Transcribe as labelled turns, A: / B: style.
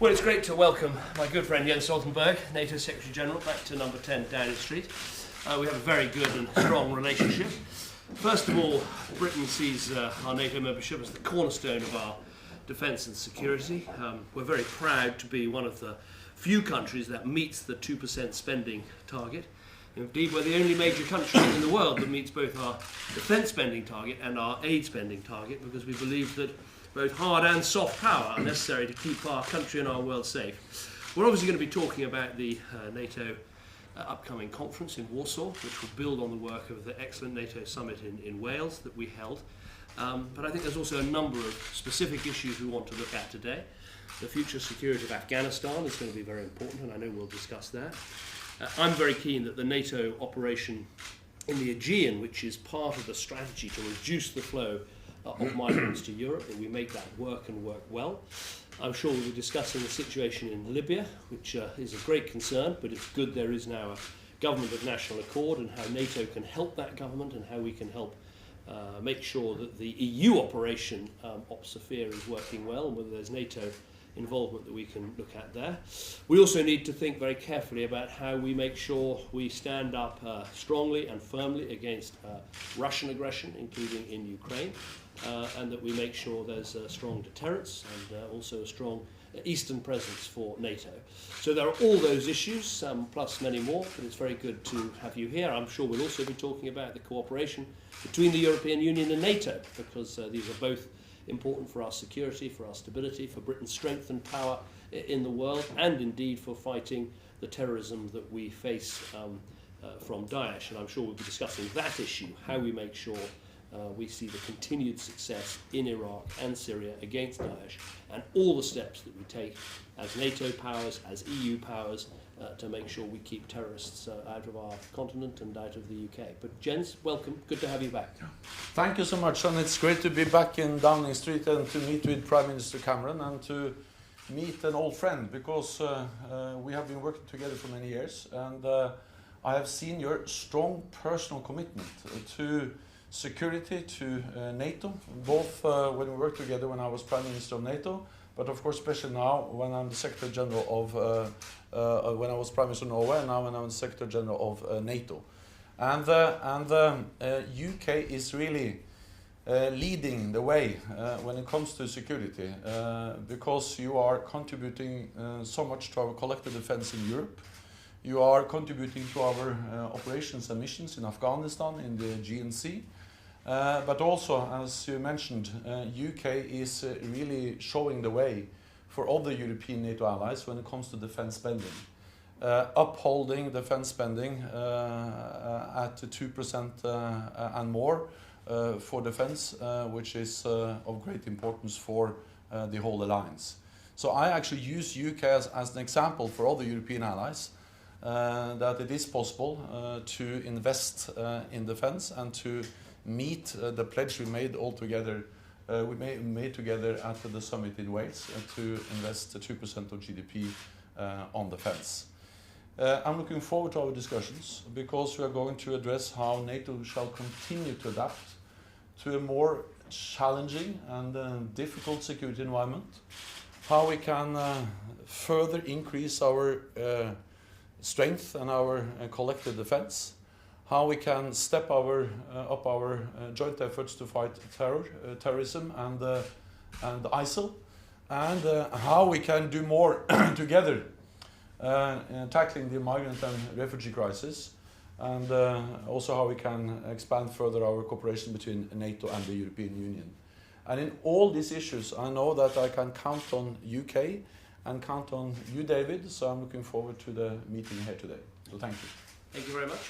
A: Well, it's great to welcome my good friend Jens Stoltenberg, NATO Secretary General, back to number 10 Downing Street. We have a very good and strong relationship. First of all, Britain sees our NATO membership as the cornerstone of our defence and security. We're very proud to be one of the few countries that meets the 2% spending target. Indeed, we're the only major country in the world that meets both our defence spending target and our aid spending target, because we believe that both hard and soft power are necessary to keep our country and our world safe. We're obviously going to be talking about the NATO upcoming conference in Warsaw, which will build on the work of the excellent NATO summit in Wales that we held. But I think there's also a number of specific issues we want to look at today. The future security of Afghanistan is going to be very important, and I know we'll discuss that. I'm very keen that the NATO operation in the Aegean, which is part of the strategy to reduce the flow of migrants to Europe, that we make that work and work well. I'm sure we'll be discussing the situation in Libya, which is a great concern, but it's good there is now a government of national accord, and how NATO can help that government and how we can help make sure that the EU operation Sophia is working well, and whether there's NATO involvement that we can look at there. We also need to think very carefully about how we make sure we stand up strongly and firmly against Russian aggression, including in Ukraine, and that we make sure there's a strong deterrence and also a strong eastern presence for NATO. So there are all those issues, plus many more, but it's very good to have you here. I'm sure we'll also be talking about the cooperation between the European Union and NATO, because these are both important for our security, for our stability, for Britain's strength and power in the world, and indeed for fighting the terrorism that we face from Daesh. And I'm sure we'll be discussing that issue, how we make sure we see the continued success in Iraq and Syria against Daesh, and all the steps that we take as NATO powers, as EU powers, to make sure we keep terrorists out of our continent and out of the UK. But Jens, welcome. Good to have you back.
B: Thank you so much, and it's great to be back in Downing Street and to meet with Prime Minister Cameron and to meet an old friend, because we have been working together for many years, and I have seen your strong personal commitment to security, to NATO, both when we worked together when I was Prime Minister of NATO, but of course especially now when I'm the Secretary General of when I was Prime Minister of Norway, and now when I'm the Secretary General of NATO. And UK is really leading the way when it comes to security, because you are contributing so much to our collective defense in Europe. You are contributing to our operations and missions in Afghanistan, in the GNC. But also, as you mentioned, UK is really showing the way for other European NATO allies when it comes to defence spending. Upholding defence spending at 2% and more for defence, which is of great importance for the whole alliance. So I actually use UK as an example for other European allies, that it is possible to invest in defence and to meet the pledge we made all together. We made together at the summit in Wales to invest 2% of GDP on defence. I'm looking forward to our discussions, because we are going to address how NATO shall continue to adapt to a more challenging and difficult security environment, how we can further increase our strength and our collective defence, how we can step up our joint efforts to fight terrorism and ISIL, and how we can do more together in tackling the migrant and refugee crisis, and also how we can expand further our cooperation between NATO and the European Union. And in all these issues, I know that I can count on UK and count on you, David, so I'm looking forward to the meeting here today. So thank you.
A: Thank you very much.